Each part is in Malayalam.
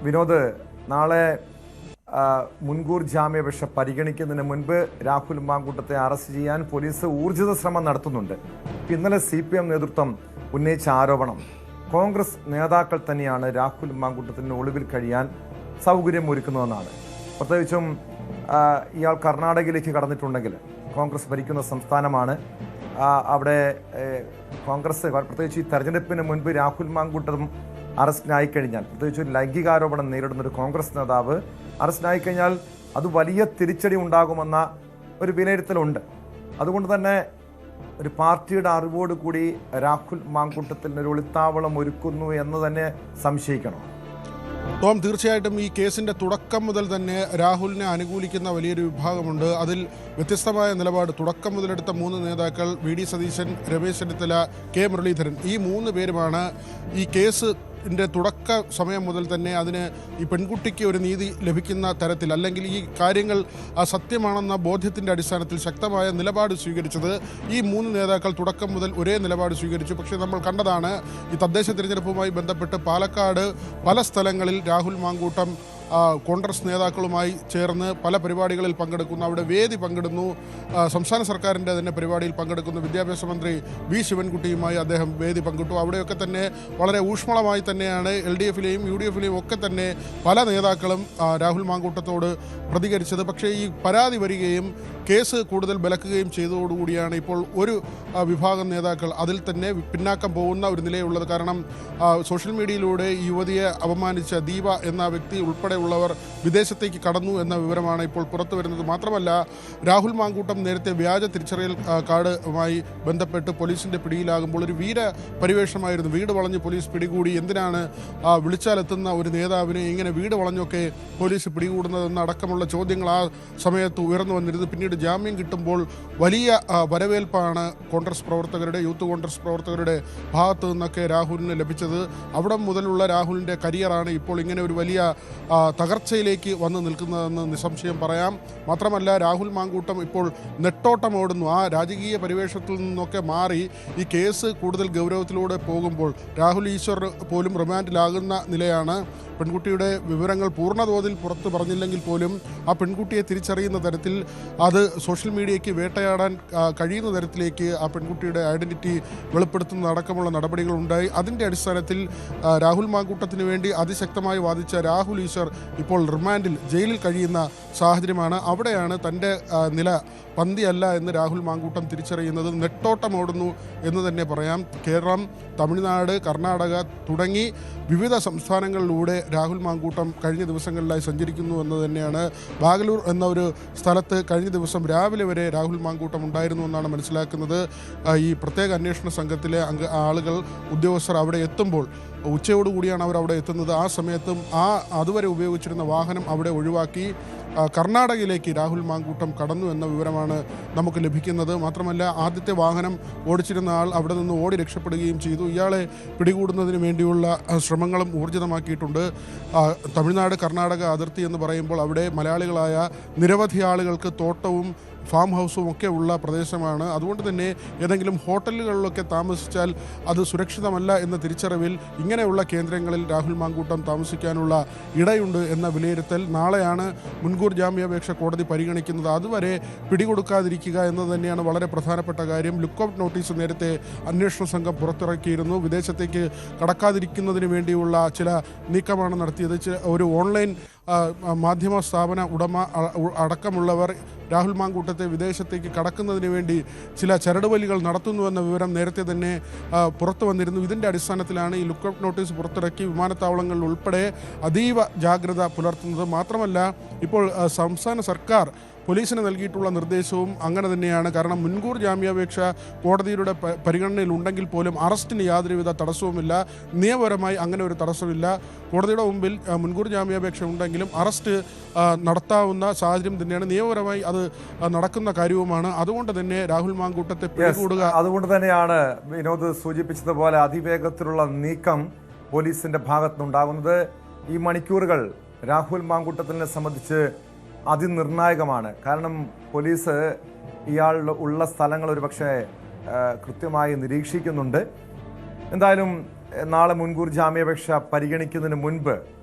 വിനോദ്, നാളെ മുൻകൂർ ജാമ്യാപേക്ഷ പരിഗണിക്കുന്നതിന് മുൻപ് രാഹുൽ മാങ്കൂട്ടത്തെ അറസ്റ്റ് ചെയ്യാൻ പോലീസ് ഊർജിത ശ്രമം നടത്തുന്നുണ്ട്. ഇന്നലെ CPM നേതൃത്വം ഉന്നയിച്ച ആരോപണം കോൺഗ്രസ് നേതാക്കൾ തന്നെയാണ് രാഹുൽ മാങ്കൂട്ടത്തിന് ഒളിവിൽ കഴിയാൻ സൗകര്യമൊരുക്കുന്നതെന്നാണ്. പ്രത്യേകിച്ചും ഇയാൾ കർണാടകയിലേക്ക് കടന്നിട്ടുണ്ടെങ്കിൽ കോൺഗ്രസ് ഭരിക്കുന്ന സംസ്ഥാനമാണ്. അവിടെ കോൺഗ്രസ് പ്രത്യേകിച്ച് ഈ തെരഞ്ഞെടുപ്പിന് മുൻപ് രാഹുൽ മാങ്കൂട്ടം അറസ്റ്റിനായിക്കഴിഞ്ഞാൽ, പ്രത്യേകിച്ച് നേരിടുന്ന ഒരു കോൺഗ്രസ് നേതാവ് അറസ്റ്റിനായിക്കഴിഞ്ഞാൽ അത് വലിയ തിരിച്ചടി ഉണ്ടാകുമെന്ന ഒരു വിലയിരുത്തലുണ്ട്. അതുകൊണ്ട് തന്നെ ഒരു പാർട്ടിയുടെ അറിവോട് കൂടി രാഹുൽ മാങ്കൂട്ടത്തിന് ഒരു ഒളിത്താവളം ഒരുക്കുന്നു എന്ന് തന്നെ സംശയിക്കണം. ടോം, തീർച്ചയായിട്ടും ഈ കേസിൻ്റെ തുടക്കം മുതൽ തന്നെ രാഹുലിനെ അനുകൂലിക്കുന്ന വലിയൊരു വിഭാഗമുണ്ട്. അതിൽ വ്യത്യസ്തമായ നിലപാട് തുടക്കം മുതലെടുത്ത 3 നേതാക്കൾ VD സതീശൻ, രമേശ് ചെന്നിത്തല, K മുരളീധരൻ, ഈ 3 പേരുമാണ് ഈ കേസിൻ്റെ തുടക്ക സമയം മുതൽ തന്നെ അതിന് ഈ പെൺകുട്ടിക്ക് ഒരു നീതി ലഭിക്കുന്ന തരത്തിൽ, അല്ലെങ്കിൽ ഈ കാര്യങ്ങൾ സത്യമാണെന്ന ബോധ്യത്തിൻ്റെ അടിസ്ഥാനത്തിൽ ശക്തമായ നിലപാട് സ്വീകരിച്ചത്. ഈ 3 നേതാക്കൾ തുടക്കം മുതൽ ഒരേ നിലപാട് സ്വീകരിച്ചു. പക്ഷേ നമ്മൾ കണ്ടതാണ് ഈ തദ്ദേശ തിരഞ്ഞെടുപ്പുമായി ബന്ധപ്പെട്ട് പാലക്കാട് പല സ്ഥലങ്ങളിൽ രാഹുൽ മാങ്കൂട്ടം കോൺഗ്രസ് നേതാക്കളുമായി ചേർന്ന് പല പരിപാടികളിൽ പങ്കെടുക്കുന്നു, അവിടെ വേദി പങ്കിടുന്നു. സംസ്ഥാന സർക്കാരിൻ്റെ തന്നെ പരിപാടിയിൽ പങ്കെടുക്കുന്നു. വിദ്യാഭ്യാസ മന്ത്രി V ശിവൻകുട്ടിയുമായി അദ്ദേഹം വേദി പങ്കിട്ടു. അവിടെയൊക്കെ തന്നെ വളരെ ഊഷ്മളമായി തന്നെയാണ് LDFിലെയും UDFിലെയും ഒക്കെ തന്നെ പല നേതാക്കളും രാഹുൽ മാങ്കൂട്ടത്തോട് പ്രതികരിച്ചത്. പക്ഷേ ഈ പരാതി വരികയും കേസ് കൂടുതൽ ബലക്കുകയും ചെയ്തതോടുകൂടിയാണ് ഇപ്പോൾ ഒരു വിഭാഗം നേതാക്കൾ അതിൽ തന്നെ പിന്നാക്കം പോകുന്ന ഒരു നിലയുള്ളത്. കാരണം സോഷ്യൽ മീഡിയയിലൂടെ ഈ യുവതിയെ അപമാനിച്ച ദീപ എന്ന വ്യക്തി ഉൾപ്പെടെയുള്ളവർ വിദേശത്തേക്ക് കടന്നു എന്ന വിവരമാണ് ഇപ്പോൾ പുറത്തു വരുന്നത്. മാത്രമല്ല, രാഹുൽ മാങ്കൂട്ടം നേരത്തെ വ്യാജ തിരിച്ചറിയൽ കാർഡുമായി ബന്ധപ്പെട്ട് പോലീസിൻ്റെ പിടിയിലാകുമ്പോൾ ഒരു വീര പരിവേഷമായിരുന്നു. വീട് വളഞ്ഞ് പോലീസ് പിടികൂടി, എന്തിനാണ് വിളിച്ചാലെത്തുന്ന ഒരു നേതാവിനെ ഇങ്ങനെ വീട് വളഞ്ഞൊക്കെ പോലീസ് പിടികൂടുന്നതെന്ന അടക്കമുള്ള ചോദ്യങ്ങൾ ആ സമയത്ത് ഉയർന്നു വന്നിരുന്നു. പിന്നീട് ജാമ്യം കിട്ടുമ്പോൾ വലിയ വരവേൽപ്പാണ് കോൺഗ്രസ് പ്രവർത്തകരുടെ, യൂത്ത് കോൺഗ്രസ് പ്രവർത്തകരുടെ ഭാഗത്തു നിന്നൊക്കെ രാഹുലിന് ലഭിച്ചത്. അവിടെ മുതലുള്ള രാഹുലിൻ്റെ കരിയറാണ് ഇപ്പോൾ ഇങ്ങനെ ഒരു വലിയ തകർച്ചയിലേക്ക് വന്ന് നിൽക്കുന്നതെന്ന് നിസ്സംശയം പറയാം. മാത്രമല്ല, രാഹുൽ മാങ്കൂട്ടം ഇപ്പോൾ നെട്ടോട്ടമോടുന്നു. ആ രാജകീയ പരിവേഷത്തിൽ നിന്നൊക്കെ മാറി ഈ കേസ് കൂടുതൽ ഗൗരവത്തിലൂടെ പോകുമ്പോൾ രാഹുൽ ഈശ്വർ പോലും റിമാൻഡിലാകുന്ന നിലയാണ്. പെൺകുട്ടിയുടെ വിവരങ്ങൾ പൂർണ്ണതോതിൽ പുറത്തു പറഞ്ഞില്ലെങ്കിൽ പോലും ആ പെൺകുട്ടിയെ തിരിച്ചറിയുന്ന തരത്തിൽ, അത് സോഷ്യൽ മീഡിയയ്ക്ക് വേട്ടയാടാൻ കഴിയുന്ന തരത്തിലേക്ക് ആ പെൺകുട്ടിയുടെ ഐഡൻറ്റിറ്റി വെളിപ്പെടുത്തുന്ന അടക്കമുള്ള നടപടികളുണ്ടായി. അതിൻ്റെ അടിസ്ഥാനത്തിൽ രാഹുൽ മാങ്കൂട്ടത്തിന് വേണ്ടി അതിശക്തമായി വാദിച്ച രാഹുൽ ഈശ്വർ ഇപ്പോൾ റിമാൻഡിൽ ജയിലിൽ കഴിയുന്ന സാഹചര്യമാണ്. അവിടെയാണ് തൻ്റെ നില പന്തിയല്ല എന്ന് രാഹുൽ മാങ്കൂട്ടം തിരിച്ചറിയുന്നത്. നെട്ടോട്ടമോടുന്നു എന്ന് തന്നെ പറയാം. കേരളം, തമിഴ്നാട്, കർണാടക തുടങ്ങി വിവിധ സംസ്ഥാനങ്ങളിലൂടെ രാഹുൽ മാങ്കൂട്ടം കഴിഞ്ഞ ദിവസങ്ങളിലായി സഞ്ചരിക്കുന്നു എന്ന് തന്നെയാണ്. ബാംഗ്ലൂർ എന്ന ഒരു സ്ഥലത്ത് കഴിഞ്ഞ ദിവസം രാവിലെ വരെ രാഹുൽ മാങ്കൂട്ടം ഉണ്ടായിരുന്നു എന്നാണ് മനസ്സിലാക്കുന്നത്. ഈ പ്രത്യേക അന്വേഷണ സംഘത്തിലെ ആളുകൾ, ഉദ്യോഗസ്ഥർ അവിടെ എത്തുമ്പോൾ ഉച്ചയോടുകൂടിയാണ് അവർ അവിടെ എത്തുന്നത്. ആ സമയത്തും അതുവരെ ഉപയോഗിച്ചിരുന്ന വാഹനം അവിടെ ഒഴിവാക്കി കർണാടകയിലേക്ക് രാഹുൽ മാങ്കൂട്ടം കടന്നു എന്ന വിവരമാണ് നമുക്ക് ലഭിക്കുന്നത്. മാത്രമല്ല, ആദ്യത്തെ വാഹനം ഓടിച്ചിരുന്ന ആൾ അവിടെ നിന്ന് ഓടി രക്ഷപ്പെടുകയും ചെയ്തു. ഇയാളെ പിടികൂടുന്നതിന് വേണ്ടിയുള്ള ശ്രമങ്ങളും ഊർജിതമാക്കിയിട്ടുണ്ട്. തമിഴ്നാട് കർണാടക അതിർത്തി എന്ന് പറയുമ്പോൾ അവിടെ മലയാളികളായ നിരവധി ആളുകൾക്ക് തോട്ടവും ഫാം ഹൗസും ഒക്കെ ഉള്ള പ്രദേശമാണ്. അതുകൊണ്ട് തന്നെ ഏതെങ്കിലും ഹോട്ടലുകളിലൊക്കെ താമസിച്ചാൽ അത് സുരക്ഷിതമല്ല എന്ന തിരിച്ചറിവിൽ ഇങ്ങനെയുള്ള കേന്ദ്രങ്ങളിൽ രാഹുൽ മാങ്കൂട്ടം താമസിക്കാനുള്ള ഇടയുണ്ട് എന്ന വിലയിരുത്തൽ. നാളെയാണ് മുൻകൂർ ജാമ്യാപേക്ഷ കോടതി പരിഗണിക്കുന്നത്. അതുവരെ പിടികൊടുക്കാതിരിക്കുക എന്നത് തന്നെയാണ് വളരെ പ്രധാനപ്പെട്ട കാര്യം. ലുക്കൌട്ട് നോട്ടീസ് നേരത്തെ അന്വേഷണ സംഘം പുറത്തിറക്കിയിരുന്നു. വിദേശത്തേക്ക് കടക്കാതിരിക്കുന്നതിന് വേണ്ടിയുള്ള ചില നീക്കമാണ് നടത്തിയത്. ഒരു ഓൺലൈൻ മാധ്യമ സ്ഥാപന ഉടമ അടക്കമുള്ളവർ രാഹുൽ മാങ്കൂട്ടത്തെ വിദേശത്തേക്ക് കടക്കുന്നതിന് വേണ്ടി ചില ചരടുവലികൾ നടത്തുന്നുവെന്ന വിവരം നേരത്തെ തന്നെ പുറത്തു വന്നിരുന്നു. ഇതിൻ്റെ അടിസ്ഥാനത്തിലാണ് ഈ ലുക്കൌട്ട് നോട്ടീസ് പുറത്തിറക്കി വിമാനത്താവളങ്ങളിൽ ഉൾപ്പെടെ അതീവ ജാഗ്രത പുലർത്തുന്നത്. മാത്രമല്ല, ഇപ്പോൾ സംസ്ഥാന സർക്കാർ പോലീസിന് നൽകിയിട്ടുള്ള നിർദ്ദേശവും അങ്ങനെ തന്നെയാണ്. കാരണം മുൻകൂർ ജാമ്യാപേക്ഷ കോടതിയുടെ പരിഗണനയിൽ ഉണ്ടെങ്കിൽ പോലും അറസ്റ്റിന് യാതൊരുവിധ തടസ്സവുമില്ല. നിയമപരമായി അങ്ങനെ ഒരു തടസ്സമില്ല. കോടതിയുടെ മുമ്പിൽ മുൻകൂർ ജാമ്യാപേക്ഷ ഉണ്ടെങ്കിലും അറസ്റ്റ് നടത്താവുന്ന സാഹചര്യം തന്നെയാണ്. നിയമപരമായി അത് നടക്കുന്ന കാര്യവുമാണ്. അതുകൊണ്ട് തന്നെ രാഹുൽ മാങ്കൂട്ടത്തെ പിടികൂടുക, അതുകൊണ്ട് തന്നെയാണ് വിനോദ് സൂചിപ്പിച്ചതുപോലെ അതിവേഗത്തിലുള്ള നീക്കം പോലീസിന്റെ ഭാഗത്തുനിന്നുണ്ടാകുന്നത്. ഈ മണിക്കൂറുകൾ രാഹുൽ മാങ്കൂട്ടത്തിനെ സംബന്ധിച്ച് അതിനിർണായകമാണ്. കാരണം പോലീസ് ഇയാൾ ഉള്ള സ്ഥലങ്ങൾ ഒരുപക്ഷെ കൃത്യമായി നിരീക്ഷിക്കുന്നുണ്ട്. എന്തായാലും നാളെ മുൻകൂർ ജാമ്യാപേക്ഷ പരിഗണിക്കുന്നതിന് മുൻപ്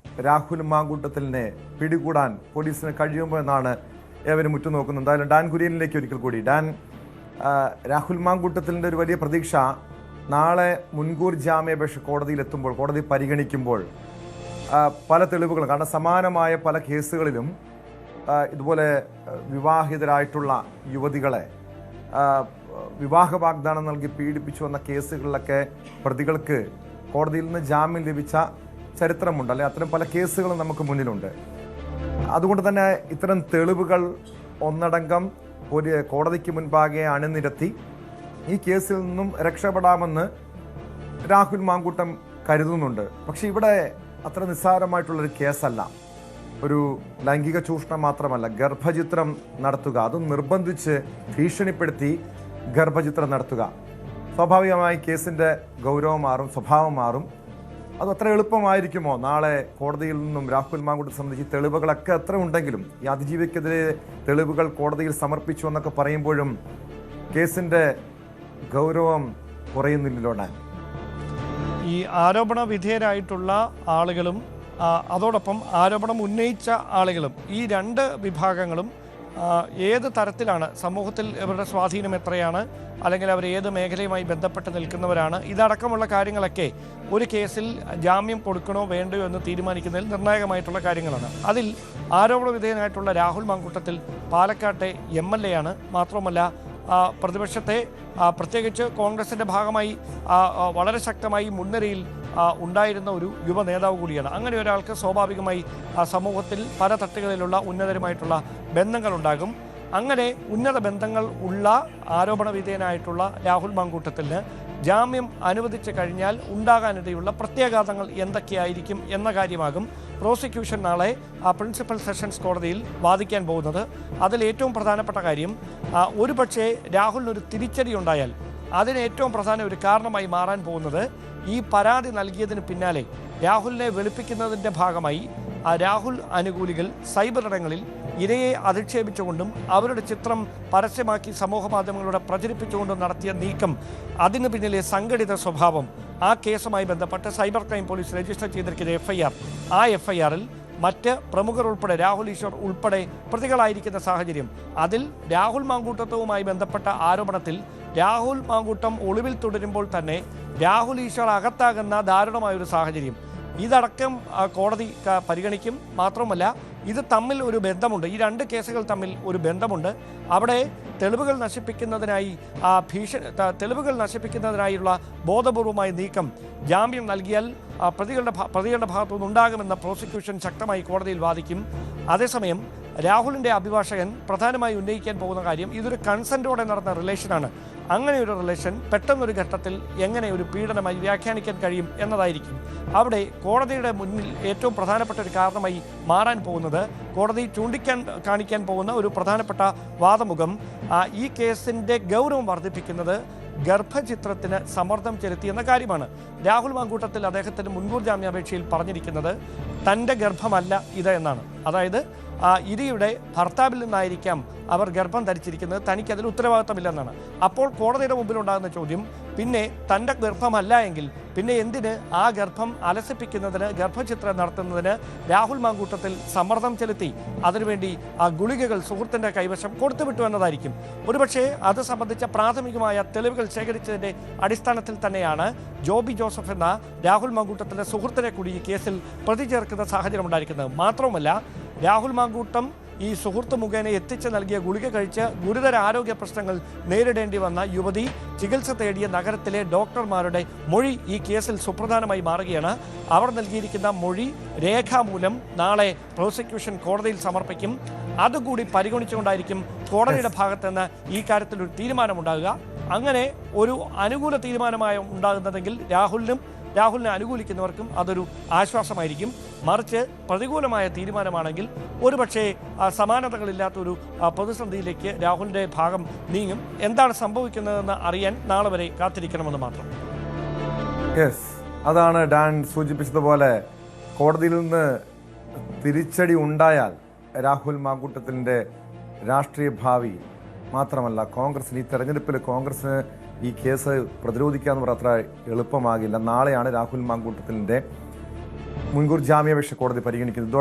രാഹുൽ മാങ്കൂട്ടത്തിലിനെ പിടികൂടാൻ പോലീസിന് കഴിയുമോ എന്നാണ് ഏവരും ഉറ്റുനോക്കുന്നത്. എന്തായാലും ഡാൻ കുര്യനിലേക്ക് ഒരിക്കൽ കൂടി. ഡാൻ, രാഹുൽ മാങ്കൂട്ടത്തിലിൻ്റെ ഒരു വലിയ പ്രതീക്ഷ നാളെ മുൻകൂർ ജാമ്യാപേക്ഷ കോടതിയിലെത്തുമ്പോൾ, കോടതി പരിഗണിക്കുമ്പോൾ പല തെളിവുകളും, കാരണം സമാനമായ പല കേസുകളിലും ഇതുപോലെ വിവാഹിതരായിട്ടുള്ള യുവതികളെ വിവാഹ വാഗ്ദാനം നൽകി പീഡിപ്പിച്ചു വന്ന കേസുകളിലൊക്കെ പ്രതികൾക്ക് കോടതിയിൽ നിന്ന് ജാമ്യം ലഭിച്ച ചരിത്രമുണ്ട്, അല്ലെ? അത്തരം പല കേസുകളും നമുക്ക് മുന്നിലുണ്ട്. അതുകൊണ്ട് തന്നെ ഇത്തരം തെളിവുകൾ ഒന്നടങ്കം ഒരു കോടതിക്ക് മുൻപാകെ അണിനിരത്തി ഈ കേസിൽ നിന്നും രക്ഷപ്പെടാമെന്ന് രാഹുൽ മാങ്കൂട്ടം കരുതുന്നുണ്ട്. പക്ഷെ ഇവിടെ അത്ര നിസ്സാരമായിട്ടുള്ളൊരു കേസല്ല. ഒരു ലൈംഗിക ചൂഷണം മാത്രമല്ല, ഗർഭചിത്രം നടത്തുക, അതും നിർബന്ധിച്ച് ഭീഷണിപ്പെടുത്തി ഗർഭചിത്രം നടത്തുക. സ്വാഭാവികമായി കേസിൻ്റെ ഗൗരവം മാറും, സ്വഭാവം മാറും. അത് അത്ര എളുപ്പമായിരിക്കുമോ? നാളെ കോടതിയിൽ നിന്നും രാഹുൽ മാങ്കൂട്ടത്തെ സംബന്ധിച്ച് തെളിവുകളൊക്കെ എത്ര ഉണ്ടെങ്കിലും ഈ അതിജീവിക്കെതിരെ തെളിവുകൾ കോടതിയിൽ സമർപ്പിച്ചു എന്നൊക്കെ പറയുമ്പോഴും കേസിൻ്റെ ഗൗരവം കുറയുന്നില്ലല്ലോ. ഈ ആരോപണ വിധേയരായിട്ടുള്ള ആളുകളും അതോടൊപ്പം ആരോപണം ഉന്നയിച്ച ആളുകളും, ഈ രണ്ട് വിഭാഗങ്ങളും ഏത് തരത്തിലാണ് സമൂഹത്തിൽ ഇവരുടെ സ്വാധീനം എത്രയാണ്, അല്ലെങ്കിൽ അവർ ഏത് മേഖലയുമായി ബന്ധപ്പെട്ട് നിൽക്കുന്നവരാണ്, ഇതടക്കമുള്ള കാര്യങ്ങളൊക്കെ ഒരു കേസിൽ ജാമ്യം കൊടുക്കണോ വേണ്ടയോ എന്ന് തീരുമാനിക്കുന്നതിൽ നിർണായകമായിട്ടുള്ള കാര്യങ്ങളാണ്. അതിൽ ആരോപണ വിധേയനായിട്ടുള്ള രാഹുൽ മാങ്കൂട്ടത്തിൽ പാലക്കാട്ടെ MLA ആണ്. മാത്രമല്ല പ്രതിപക്ഷത്തെ, പ്രത്യേകിച്ച് കോൺഗ്രസിൻ്റെ ഭാഗമായി വളരെ ശക്തമായി മുൻനിരയിൽ ഉണ്ടായിരുന്ന ഒരു യുവ നേതാവ് കൂടിയാണ്. അങ്ങനെ ഒരാൾക്ക് സ്വാഭാവികമായി സമൂഹത്തിൽ പല തട്ടുകളിലുള്ള ഉന്നതരുമായിട്ടുള്ള ബന്ധങ്ങളുണ്ടാകും. അങ്ങനെ ഉന്നത ബന്ധങ്ങൾ ഉള്ള ആരോപണ വിധേയനായിട്ടുള്ള രാഹുൽ മാങ്കൂട്ടത്തിന് ജാമ്യം അനുവദിച്ചു കഴിഞ്ഞാൽ ഉണ്ടാകാനിടയുള്ള പ്രത്യാഘാതങ്ങൾ എന്തൊക്കെയായിരിക്കും എന്ന കാര്യമാകും പ്രോസിക്യൂഷൻ നാളെ പ്രിൻസിപ്പൽ സെഷൻസ് കോടതിയിൽ വാദിക്കാൻ പോകുന്നത്. അതിൽ ഏറ്റവും പ്രധാനപ്പെട്ട കാര്യം, ഒരുപക്ഷെ രാഹുലിനൊരു തിരിച്ചടി ഉണ്ടായാൽ അതിന് ഏറ്റവും പ്രധാന ഒരു കാരണമായി മാറാൻ പോകുന്നത് ഈ പരാതി നൽകിയതിന് പിന്നാലെ രാഹുലിനെ വെളുപ്പിക്കുന്നതിൻ്റെ ഭാഗമായി രാഹുൽ അനുകൂലികൾ സൈബർ ഇടങ്ങളിൽ ഇരയെ അധിക്ഷേപിച്ചുകൊണ്ടും അവരുടെ ചിത്രം പരസ്യമാക്കി സമൂഹ മാധ്യമങ്ങളിലൂടെ പ്രചരിപ്പിച്ചുകൊണ്ടും നടത്തിയ നീക്കം, അതിന് പിന്നിലെ സംഘടിത സ്വഭാവം, ആ കേസുമായി ബന്ധപ്പെട്ട് സൈബർ ക്രൈം പോലീസ് രജിസ്റ്റർ ചെയ്തിരിക്കുന്ന FIR, ആ FIR-ൽ മറ്റ് പ്രമുഖർ ഉൾപ്പെടെ രാഹുൽ ഈശ്വർ ഉൾപ്പെടെ പ്രതികളായിരിക്കുന്ന സാഹചര്യം, അതിൽ രാഹുൽ മാങ്കൂട്ടത്തുമായി ബന്ധപ്പെട്ട ആരോപണത്തിൽ രാഹുൽ മാങ്കൂട്ടം ഒളിവിൽ തുടരുമ്പോൾ തന്നെ രാഹുൽ ഈശ്വർ അകത്താകുന്ന ദാരുണമായൊരു സാഹചര്യം, ഇതടക്കം കോടതി പരിഗണിക്കും. മാത്രമല്ല ഇത് തമ്മിൽ ഒരു ബന്ധമുണ്ട്, ഈ രണ്ട് കേസുകൾ തമ്മിൽ ഒരു ബന്ധമുണ്ട്. അവിടെ തെളിവുകൾ നശിപ്പിക്കുന്നതിനായുള്ള ബോധപൂർവമായ നീക്കം ജാമ്യം നൽകിയാൽ പ്രതികളുടെ ഭാഗത്തുനിന്ന് ഉണ്ടാകുമെന്ന പ്രോസിക്യൂഷൻ ശക്തമായി കോടതിയിൽ വാദിക്കും. അതേസമയം രാഹുലിൻ്റെ അഭിഭാഷകൻ പ്രധാനമായി ഉന്നയിക്കാൻ പോകുന്ന കാര്യം, ഇതൊരു കൺസെൻറ്റോടെ നടന്ന റിലേഷനാണ്. അങ്ങനെ ഒരു റിലേഷൻ പെട്ടെന്നൊരു ഘട്ടത്തിൽ എങ്ങനെ ഒരു പീഡനമായി വ്യാഖ്യാനിക്കാൻ കഴിയും എന്നതായിരിക്കും അവിടെ കോടതിയുടെ മുന്നിൽ ഏറ്റവും പ്രധാനപ്പെട്ട ഒരു കാരണമായി മാറാൻ പോകുന്നത്. കോടതി കാണിക്കാൻ പോകുന്ന ഒരു പ്രധാനപ്പെട്ട വാദമുഖം, ഈ കേസിൻ്റെ ഗൗരവം വർദ്ധിപ്പിക്കുന്നത് ഗർഭചിത്രത്തിന് സമ്മർദ്ദം ചെലുത്തി എന്ന കാര്യമാണ്. രാഹുൽ മാങ്കൂട്ടത്തിൽ അദ്ദേഹത്തിൻ്റെ മുൻകൂർ ജാമ്യാപേക്ഷയിൽ പറഞ്ഞിരിക്കുന്നത് തൻ്റെ ഗർഭമല്ല ഇത് എന്നാണ്. അതായത് ഇരയുടെ ഭർത്താവിൽ നിന്നായിരിക്കാം അവർ ഗർഭം ധരിച്ചിരിക്കുന്നത്, തനിക്കതിൽ ഉത്തരവാദിത്തമില്ലെന്നാണ്. അപ്പോൾ കോടതിയുടെ മുമ്പിലുണ്ടാകുന്ന ചോദ്യം, പിന്നെ തൻ്റെ ഗർഭമല്ല എങ്കിൽ പിന്നെ എന്തിന് ആ ഗർഭം അലസിപ്പിക്കുന്നതിന്, ഗർഭചിത്രം നടത്തുന്നതിന് രാഹുൽ മാങ്കൂട്ടത്തിൽ സമ്മർദ്ദം ചെലുത്തി? അതിനുവേണ്ടി ആ ഗുളികകൾ സുഹൃത്തിൻ്റെ കൈവശം കൊടുത്തുവിട്ടു എന്നതായിരിക്കും. ഒരുപക്ഷെ അത് സംബന്ധിച്ച പ്രാഥമികമായ തെളിവുകൾ ശേഖരിച്ചതിൻ്റെ അടിസ്ഥാനത്തിൽ തന്നെയാണ് ജോബി ജോസഫ് എന്ന രാഹുൽ മാങ്കൂട്ടത്തിൻ്റെ സുഹൃത്തിനെ കൂടി ഈ കേസിൽ പ്രതി ചേർക്കുന്ന സാഹചര്യം ഉണ്ടായിരിക്കുന്നത്. മാത്രവുമല്ല രാഹുൽ മാങ്കൂട്ടം ഈ സുഹൃത്ത് മുഖേന എത്തിച്ച് നൽകിയ ഗുളിക കഴിച്ച് ഗുരുതര ആരോഗ്യ പ്രശ്നങ്ങൾ നേരിടേണ്ടി വന്ന യുവതി ചികിത്സ തേടിയ നഗരത്തിലെ ഡോക്ടർമാരുടെ മൊഴി ഈ കേസിൽ സുപ്രധാനമായി മാറുകയാണ്. അവർ നൽകിയിരിക്കുന്ന മൊഴി രേഖാമൂലം നാളെ പ്രോസിക്യൂഷൻ കോടതിയിൽ സമർപ്പിക്കും. അതുകൂടി പരിഗണിച്ചുകൊണ്ടായിരിക്കും കോടതിയുടെ ഭാഗത്തുനിന്ന് ഈ കാര്യത്തിൽ ഒരു തീരുമാനമുണ്ടാകുക. അങ്ങനെ ഒരു അനുകൂല തീരുമാനമായി ഉണ്ടാകുന്നതെങ്കിൽ രാഹുലിനെ അനുകൂലിക്കുന്നവർക്കും അതൊരു ആശ്വാസമായിരിക്കും. മറിച്ച് പ്രതികൂലമായ തീരുമാനമാണെങ്കിൽ ഒരുപക്ഷെ സമാനതകളില്ലാത്തൊരു പ്രതിസന്ധിയിലേക്ക് രാഹുലിൻ്റെ ഭാഗം നീങ്ങും. എന്താണ് സംഭവിക്കുന്നതെന്ന് അറിയാൻ നാളെ വരെ കാത്തിരിക്കണമെന്ന് മാത്രം. അതാണ് ഡാൻ സൂചിപ്പിച്ചതുപോലെ, കോടതിയിൽ നിന്ന് തിരിച്ചടി ഉണ്ടായാൽ രാഹുൽ മാങ്കൂട്ടത്തിൻ്റെ രാഷ്ട്രീയ ഭാവി മാത്രമല്ല, കോൺഗ്രസിന് ഈ തെരഞ്ഞെടുപ്പിൽ കോൺഗ്രസിന് ഈ കേസ് പ്രതിരോധിക്കുക എന്ന് പറഞ്ഞാൽ അത്ര എളുപ്പമാകില്ല. നാളെയാണ് രാഹുൽ മാങ്കൂട്ടത്തിൻ്റെ മുൻകൂർ ജാമ്യാപേക്ഷ കോടതി പരിഗണിക്കുന്നത്.